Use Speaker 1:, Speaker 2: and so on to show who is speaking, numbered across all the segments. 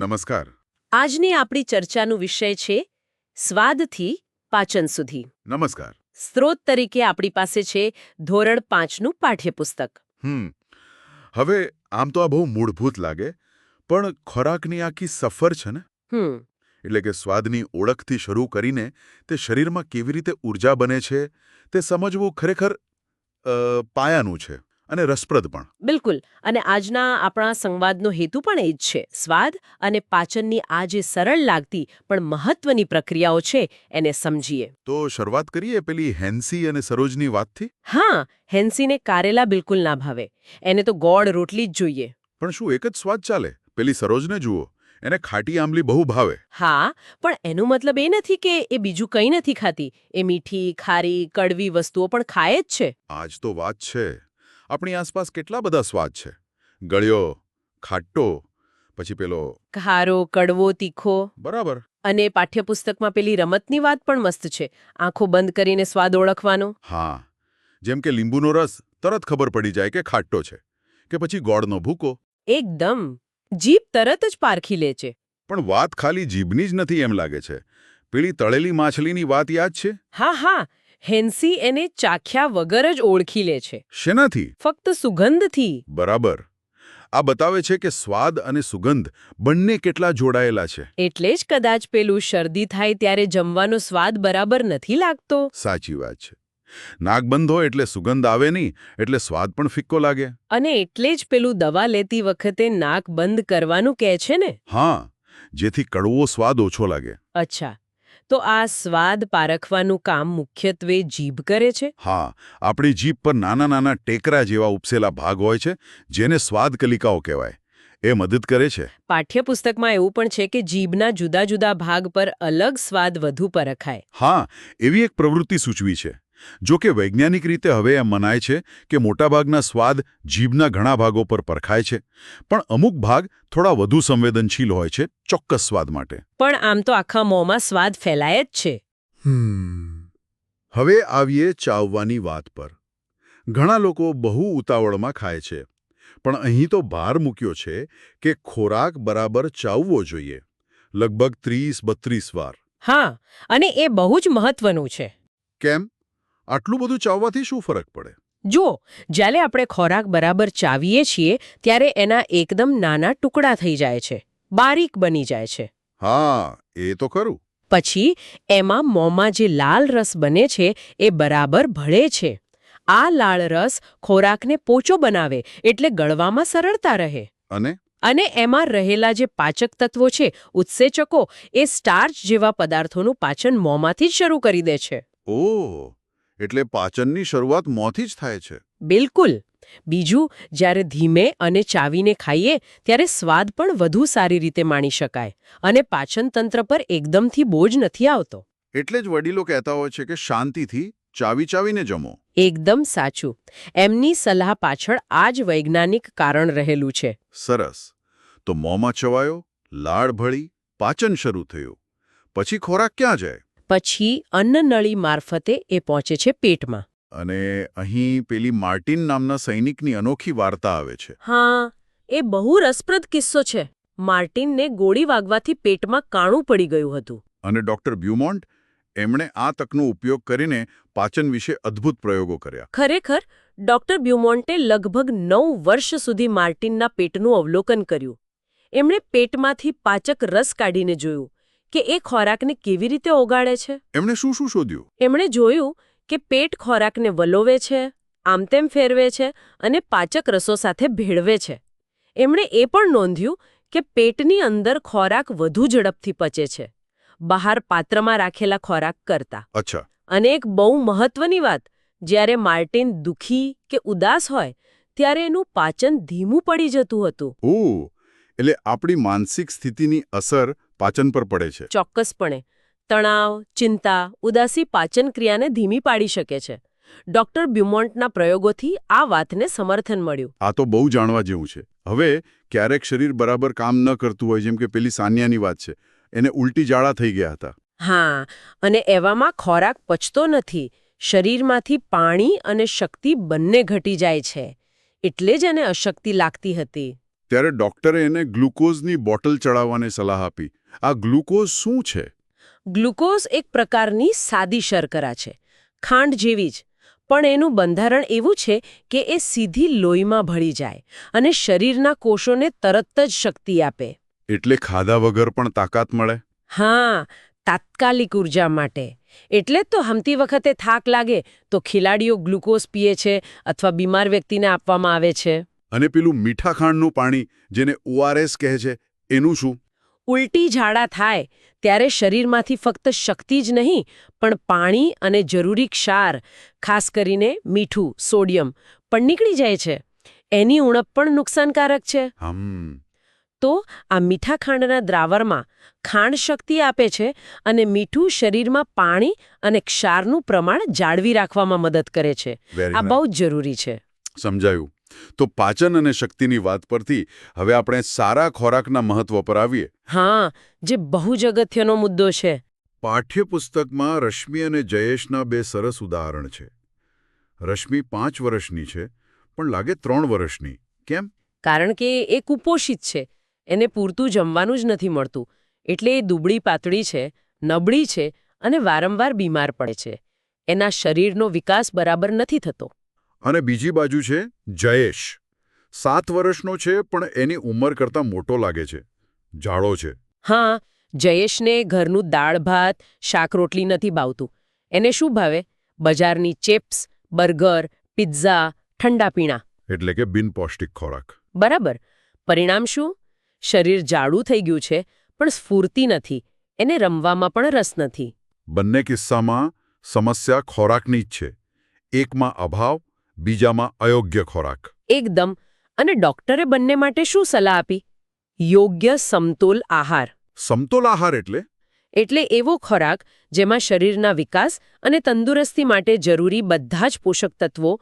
Speaker 1: નમસ્કાર.
Speaker 2: આજની આપણી ચર્ચાનો વિષય છે સ્વાદથી પાચન સુધી.
Speaker 1: નમસ્કાર.
Speaker 2: સ્ત્રોત તરીકે આપણી પાસે છે ધોરણ 5નું પાઠ્યપુસ્તક.
Speaker 1: હવે આમ તો આ બહુ મૂળભૂત લાગે, પણ ખોરાકની આખી સફર છે ને, એટલે કે સ્વાદની ઓળખથી શરૂ કરીને તે શરીરમાં કેવી રીતે ઊર્જા બને છે તે સમજવું ખરેખર પાયાનું છે અને રસપ્રદ પણ.
Speaker 2: બિલકુલ. અને આજના આપણા સંવાદનો હેતુ પણ એ જ છે. સ્વાદ અને પાચનની આ જે સરળ લાગતી પણ મહત્વની પ્રક્રિયાઓ છે એને સમજીએ.
Speaker 1: તો શરૂઆત કરીએ પેલી હેન્સી અને સરોજની વાતથી.
Speaker 2: હા, હેન્સીને કારેલા બિલકુલ ના ભાવે. એને તો ગોળ રોટલી જ જોઈએ.
Speaker 1: પણ શું એક જ સ્વાદ ચાલે? પેલી સરોજને જુઓ, એને ખાટી આંબલી બહુ ભાવે.
Speaker 2: હા, પણ એનો મતલબ એ નથી કે એ બીજું કંઈ નથી ખાતી. એ મીઠી, ખારી, કડવી વસ્તુઓ પણ ખાય જ છે.
Speaker 1: આ જ તો વાત છે. આપણી આસપાસ કેટલા બધા સ્વાદ છે. ગળ્યો, ખાટ્ટો, પછી પેલો
Speaker 2: ખારો, કડવો, તીખો.
Speaker 1: બરાબર.
Speaker 2: અને પાઠ્યપુસ્તકમાં પેલી રમતની વાત પણ મસ્ત છે. આંખો બંધ કરીને સ્વાદ ઓળખવાનો.
Speaker 1: હા, જેમ કે લીંબુનો રસ તરત ખબર પડી જાય કે ખાટ્ટો છે, કે પછી ગોળનો ભૂકો.
Speaker 2: એકદમ. જીભ તરત જ પારખી લે છે.
Speaker 1: પણ વાત ખાલી જીભની જ નથી એમ લાગે છે. પેલી તળેલી માછલીની વાત યાદ છે?
Speaker 2: હા હા, હેન્સી એને ચાખ્યા વગર જ ઓળખી લે છે.
Speaker 1: શેનાથી?
Speaker 2: ફક્ત સુગંધથી.
Speaker 1: બરાબર. આ બતાવે છે કે સ્વાદ અને સુગંધ બંને કેટલા જોડાયેલા છે.
Speaker 2: એટલે જ કદાચ પેલું શરદી થાય ત્યારે જમવાનો સ્વાદ બરાબર નથી લાગતો.
Speaker 1: સાચી વાત છે. નાક બંધ હોય એટલે સુગંધ આવે નહીં, એટલે સ્વાદ પણ ફિક્કો લાગે.
Speaker 2: અને એટલે જ પેલું દવા લેતી વખતે નાક બંધ કરવાનું કહે છે ને.
Speaker 1: હા, જેથી કડવો સ્વાદ ઓછો લાગે.
Speaker 2: અચ્છા, તો આ સ્વાદ પારખવાનું કામ મુખ્યત્વે જીભ કરે છે?
Speaker 1: હા, આપણી જીભ પર નાના નાના ટેકરા જેવા ઉપસેલા ભાગ હોય છે, જેને સ્વાદ કલિકાઓ કહેવાય. એ મદદ કરે છે.
Speaker 2: પાઠ્યપુસ્તકમાં એવું પણ છે કે જીભના જુદા જુદા ભાગ પર અલગ સ્વાદ વધુ પરખાય.
Speaker 1: હા, એવી એક પ્રવૃત્તિ સૂચવી છે. જો કે વૈજ્ઞાનિક રીતે હવે એમ મનાય છે કે મોટાભાગના સ્વાદ જીભના ઘણા ભાગો પર પરખાય છે, પણ અમુક ભાગ થોડા વધુ સંવેદનશીલ હોય છે ચોક્કસ સ્વાદ માટે.
Speaker 2: પણ આમ તો આખા મોંમાં સ્વાદ ફેલાય જ છે.
Speaker 1: હવે આવીએ ચાવવાની વાત પર. ઘણા લોકો બહુ ઉતાવળમાં ખાય છે, પણ અહીં તો ભાર મૂક્યો છે કે ખોરાક બરાબર ચાવવો જોઈએ, લગભગ 30-32 વાર.
Speaker 2: હા, અને એ બહુ જ મહત્વનું છે.
Speaker 1: કેમ? આટલું બધું ચાવવાથી શું ફરક પડે?
Speaker 2: જો, જ્યારે આપણે ખોરાક બરાબર ચાવીએ છીએ ત્યારે એના એકદમ નાના ટુકડા થઈ જાય છે, બારીક બની જાય છે.
Speaker 1: હા, એ તો ખરું.
Speaker 2: પછી એમાં મોંમાં જે લાલ રસ બને છે એ બરાબર ભળે છે. આ લાળ રસ ખોરાકને પોચો બનાવે, એટલે ગળવામાં સરળતા રહે. અને એમાં રહેલા જે પાચક તત્વો છે, ઉત્સેચકો, એ સ્ટાર્ચ જેવા પદાર્થોનું પાચન મોંમાંથી જ શરૂ કરી દે છે.
Speaker 1: ઓહ, એટલે પાચનની શરૂઆત મોંથી જ થાય છે.
Speaker 2: બિલકુલ. બીજું, જ્યારે ધીમે અને ચાવીને ખાઈએ ત્યારે સ્વાદ પણ વધુ સારી રીતે માણી શકાય અને પાચન તંત્ર પર એકદમથી બોજ નથી આવતો.
Speaker 1: એટલે જ વડીલો કહેતા હોય છે કે શાંતિથી ચાવીને જમો.
Speaker 2: એકદમ સાચું. એમની સલાહ પાછળ આ જ વૈજ્ઞાનિક કારણ રહેલું છે.
Speaker 1: સરસ. તો મોંમાં ચવાયો, લાળ ભળી, પાચન શરૂ થયું. પછી ખોરાક ક્યાં જાય?
Speaker 2: પછી અન્નનળી મારફતે એ પહોંચે છે પેટમાં.
Speaker 1: અને અહીં પેલી માર્ટિન નામના સૈનિકની અનોખી વાર્તા આવે છે.
Speaker 2: હા, એ બહુ રસપ્રદ કિસ્સો છે. માર્ટિનને ગોળી વાગવાથી પેટમાં કાણું પડી ગયું હતું.
Speaker 1: અને ડોક્ટર બ્યુમોન્ટ, એમણે આ તકનો ઉપયોગ કરીને પાચન વિશે અદ્ભુત પ્રયોગો કર્યા.
Speaker 2: ખરેખર, ડોક્ટર બ્યુમોન્ટે લગભગ 9 વર્ષ સુધી માર્ટિનના પેટનું અવલોકન કર્યું. એમણે પેટમાંથી પાચક રસ કાઢીને જોયું કે એ ખોરાકને કેવી રીતે ઓગાળે છે.
Speaker 1: એમણે શું શોધ્યું?
Speaker 2: એમણે જોયું કે પેટ ખોરાકને વલોવે છે, આમતેમ ફેરવે છે અને પાચક રસો સાથે ભેળવે છે. એમણે એ પણ નોંધ્યું કે પેટની અંદર ખોરાક વધુ ઝડપથી પચે છે, બહાર પાત્રમાં રાખેલા ખોરાક કરતા.
Speaker 1: અચ્છા.
Speaker 2: અને એક બહુ મહત્વની વાત, જ્યારે માર્ટિન દુઃખી કે ઉદાસ હોય ત્યારે એનું પાચન ધીમું પડી જતું હતું.
Speaker 1: ઓહ, એટલે આપણી માનસિક સ્થિતિની અસર પાચન પર પડે છે.
Speaker 2: ચોક્કસપણે. તણાવ, ચિંતા, ઉદાસી પાચન ક્રિયાને ધીમી પાડી શકે છે. ડોક્ટર બ્યુમોન્ટના પ્રયોગોથી આ વાતને સમર્થન મળ્યું.
Speaker 1: આ તો બહુ જાણવા જેવું છે. હવે ક્યારેક શરીર બરાબર કામ ન કરતું હોય, જેમ કે પેલી સાનિયાની વાત છે, એને ઉલટી ઝાડા થઈ ગયા હતા.
Speaker 2: હા, અને એવામાં ખોરાક પચતો નથી. શરીરમાંથી પાણી અને શક્તિ બંને ઘટી જાય છે. એટલે જ એને અશક્તિ લાગતી હતી.
Speaker 1: ત્યારે ડોક્ટરે એને ગ્લુકોઝની બોટલ ચડાવવાની સલાહ આપી. આ ગ્લુકોઝ શું છે?
Speaker 2: ગ્લુકોઝ એક પ્રકારની સાદી શર્કરા છે, ખાંડ જેવી જ, પણ એનું બંધારણ એવું છે કે એ સીધી લોહીમાં ભળી જાય અને શરીરના કોષોને તરત જ શક્તિ આપે.
Speaker 1: એટલે ખાધા વગર પણ તાકાત મળે?
Speaker 2: હા, તાત્કાલિક ઉર્જા માટે. એટલે જ તો હમતી વખતે થાક લાગે તો ખેલાડીઓ ગ્લુકોઝ પીએ છે અથવા બીમાર વ્યક્તિને આપવામાં આવે છે.
Speaker 1: અને પેલું મીઠા ખાંડનું પાણી, જેને ORS કહે છે, એનું શું?
Speaker 2: ઉલટી ઝાડા થાય ત્યારે શરીરમાંથી ફક્ત શક્તિ જ નહીં પણ પાણી અને જરૂરી ક્ષાર, ખાસ કરીને મીઠું, સોડિયમ પણ નીકળી જાય છે. એની ઉણપ પણ નુકસાનકારક છે. તો આ મીઠા ખાંડના દ્રાવણમાં ખાંડ શક્તિ આપે છે અને મીઠું શરીરમાં પાણી અને ક્ષારનું પ્રમાણ જાળવી રાખવામાં મદદ કરે છે. આ બહુ જ જરૂરી છે.
Speaker 1: સમજાયું. તો પાચન અને શક્તિની વાત પરથી હવે આપણે સારા ખોરાકના મહત્વ પર આવીએ.
Speaker 2: હા, જે બહુ જ અગત્યનો મુદ્દો છે.
Speaker 1: પાઠ્યપુસ્તકમાં રશ્મિ અને જયેશના બે સરસ ઉદાહરણ છે. રશ્મિ 5 વર્ષની છે, પણ લાગે 3 વર્ષની. કેમ?
Speaker 2: કારણ કે એ કુપોષિત છે. એને પૂરતું જમવાનું જ નથી મળતું. એટલે એ દુબળી પાતળી છે, નબળી છે અને વારંવાર બીમાર પડે છે. એના શરીરનો વિકાસ બરાબર નથી થતો.
Speaker 1: અને બીજી બાજુ છે જયેશ. 7 વર્ષનો છે, પણ એની ઉંમર કરતાં મોટો લાગે છે. જાડો છે.
Speaker 2: હા, જયેશને ઘરનું દાળ ભાત, શાક રોટલી નથી ભાવતું. એને શું ભાવે? બજારની ચિપ્સ, બર્ગર, પિઝા, ઠંડા પીણા.
Speaker 1: એટલે કે બિનપૌષ્ટિક ખોરાક.
Speaker 2: બરાબર. પરિણામ શું? શરીર જાડું થઈ ગયું છે, પણ સ્ફૂર્તિ નથી. એને રમવામાં પણ રસ નથી.
Speaker 1: બંને કિસ્સામાં સમસ્યા ખોરાકની જ છે. એકમાં અભાવ, બીજામાં અયોગ્ય ખોરાક.
Speaker 2: એકદમ. અને ડોક્ટરે બંને માટે શું સલાહ આપી? યોગ્ય સમતોલ આહાર.
Speaker 1: સમતોલ આહાર એટલે?
Speaker 2: એટલે એવો ખોરાક જેમાં શરીરના વિકાસ અને તંદુરસ્તી માટે જરૂરી બધા જ પોષક તત્વો,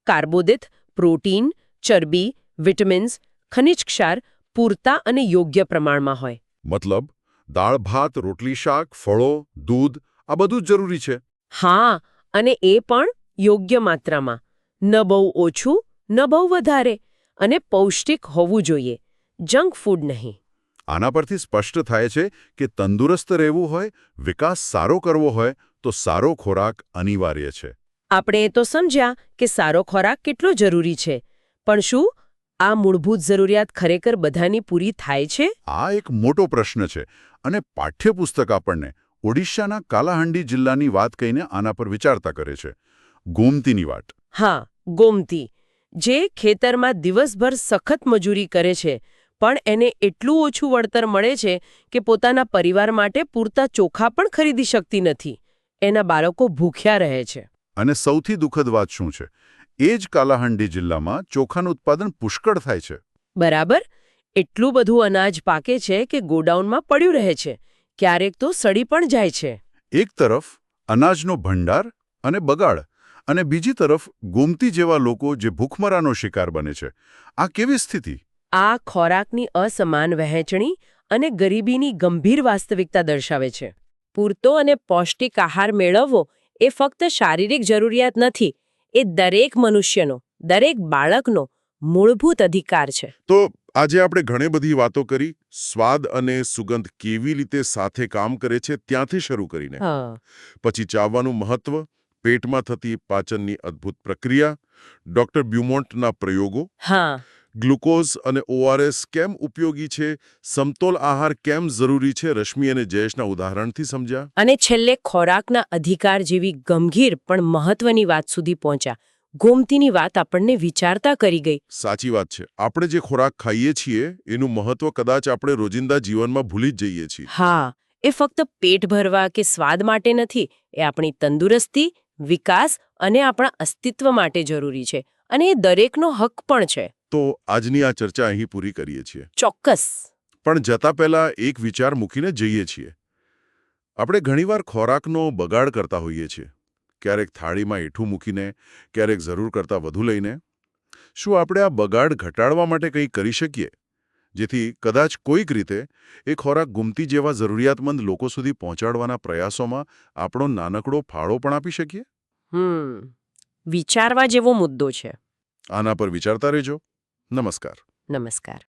Speaker 2: કાર્બોદિત, પ્રોટીન, ચરબી, વિટામિન્સ, ખનિજ ક્ષાર પૂરતા અને યોગ્ય પ્રમાણમાં હોય.
Speaker 1: મતલબ દાળ ભાત, રોટલી શાક, ફળો, દૂધ આ બધું જ જરૂરી છે.
Speaker 2: હા, અને એ પણ યોગ્ય માત્રામાં. ન બહુ ઓછું, ન બહુ વધારે. અને પૌષ્ટિક હોવું જોઈએ. જંક ફૂડ નહીં.
Speaker 1: આના પરથી સ્પષ્ટ થાય છે કે તંદુરસ્ત રહેવું હોય, વિકાસ સારો કરવો હોય તો સારો ખોરાક અનિવાર્ય છે.
Speaker 2: આપણે એ તો સમજ્યા કે સારો ખોરાક કેટલો જરૂરી છે. પણ શું આ મૂળભૂત જરૂરિયાત ખરેખર બધાની પૂરી થાય છે?
Speaker 1: આ એક મોટો પ્રશ્ન છે અને પાઠ્યપુસ્તક આપણને ઓડિશાના કાલાહાંડી જિલ્લાની વાત કહીને આના પર વિચારતા કરે છે. ગોમતીની વાત.
Speaker 2: હા, ગોમતી, જે ખેતરમાં દિવસભર સખત મજૂરી કરે છે, પણ એને એટલું ઓછું વળતર મળે છે કે પોતાના પરિવાર માટે પૂરતા ચોખા પણ ખરીદી શકતી નથી. એના બાળકો ભૂખ્યા રહે છે.
Speaker 1: અને સૌથી દુઃખદ વાત શું છે? એ જ કાલાહાંડી જિલ્લામાં ચોખાનું ઉત્પાદન પુષ્કળ થાય છે.
Speaker 2: બરાબર. એટલું બધું અનાજ પાકે છે કે ગોડાઉનમાં પડ્યું રહે છે. ક્યારેક તો સડી પણ જાય છે.
Speaker 1: એક તરફ અનાજનો ભંડાર અને બગાડ, અને બીજી તરફ ગોમતી જેવા લોકો જે ભૂખમરાનો શિકાર બને છે. આ કેવી સ્થિતિ?
Speaker 2: આ ખોરાકની અસમાન વહેંચણી અને ગરીબીની ગંભીર વાસ્તવિકતા દર્શાવે છે. પૂરતો અને પૌષ્ટિક આહાર મેળવવો એ ફક્ત શારીરિક જરૂરિયાત નથી. એ દરેક મનુષ્યનો, દરેક બાળકનો મૂળભૂત અધિકાર છે.
Speaker 1: તો આજે આપણે ઘણી બધી વાતો કરી. સ્વાદ અને સુગંધ કેવી રીતે સાથે કામ કરે છે ત્યાંથી શરૂ કરીને પછી ચાવવાનું મહત્વ, પેટમાં થતી પાચનની અદ્ભુત પ્રક્રિયા, ડોક્ટર બ્યુમોન્ટના પ્રયોગો, ગ્લુકોઝ અને ORS કેમ ઉપયોગી છે, સમતોલ આહાર કેમ જરૂરી છે, રશ્મિ અને જયેશના ઉદાહરણથી સમજ્યા,
Speaker 2: અને છેલ્લે ખોરાકના અધિકાર જેવી ગંભીર પણ મહત્વની વાત સુધી પહોંચ્યા. ગોમતીની વાત આપણને વિચારતા કરી ગઈ.
Speaker 1: સાચી વાત છે. આપણે જે ખોરાક ખાઈએ છીએ એનું મહત્વ કદાચ આપણે રોજિંદા જીવનમાં ભૂલી જ જઈએ છીએ.
Speaker 2: હા, એ ફક્ત પેટ ભરવા કે સ્વાદ માટે નથી. એ આપણી તંદુરસ્તી, વિકાસ અને આપણા અસ્તિત્વ માટે જરૂરી છે. અને એ દરેકનો હક પણ છે.
Speaker 1: તો આજની આ ચર્ચા અહીં પૂરી કરીએ છીએ.
Speaker 2: ચોક્કસ.
Speaker 1: પણ જતા પહેલા એક વિચાર મૂકીને જઈએ છીએ. આપણે ઘણીવાર ખોરાકનો બગાડ કરતા હોઈએ છીએ. ક્યારેક થાળીમાં એઠું મૂકીને, ક્યારેક જરૂર કરતાં વધુ લઈને. શું આપણે આ બગાડ ઘટાડવા માટે કંઈ કરી શકીએ, જેથી કદાચ કોઈક રીતે એ ખોરાક ગોમતી જેવા જરૂરિયાતમંદ લોકો સુધી પહોંચાડવાના પ્રયાસોમાં આપણો નાનકડો ફાળો પણ આપી શકીએ?
Speaker 2: વિચારવા જેવો મુદ્દો છે.
Speaker 1: આના પર વિચારતા રહેજો. નમસ્કાર.
Speaker 2: નમસ્કાર.